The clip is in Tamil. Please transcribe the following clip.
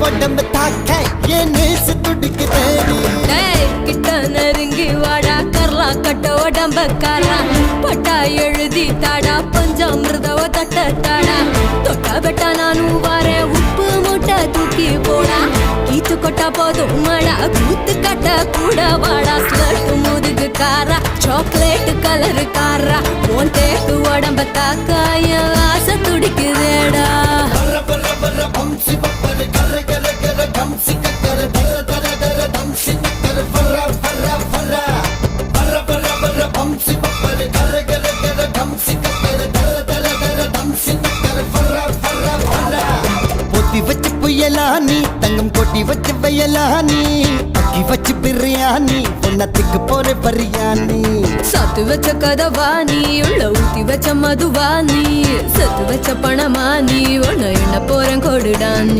உடம்பு தாக்க என் நேசு துடிக்குதே கிட்ட நெருங்கி வாடா கர்லா கட்ட உடம்பக்காரா பட்டா எழுதி தாடா பஞ்சாமிர்தவ தட்ட தாடா தொட்டா பெட்டா நானும் வாரேன் உப்பு மூட்டை தூக்கி போடா கீத்து கொட்டா போதும் மழா கூத்து கட்ட கூட வாடா ஸ்லட்டு முதுகு காரா சாக்லேட் கலரு காரா உன் தேக்கு உடம்ப தாக்காய ஆசை துடிக்குதேடா பொத்தி வச்சு புயலானி தங்கம் கொட்டி வச்சு வயலானி அக்கி வச்சு பிரியாணி பொன்னத்துக்கு போற பரியானி சாத்து வச்ச கதவா நீ உள்ள ஊத்தி வச்ச மதுவா நீ சத்து வச்ச பணமா நீ உன்ன என்ன போறேன் கொடுடா நீ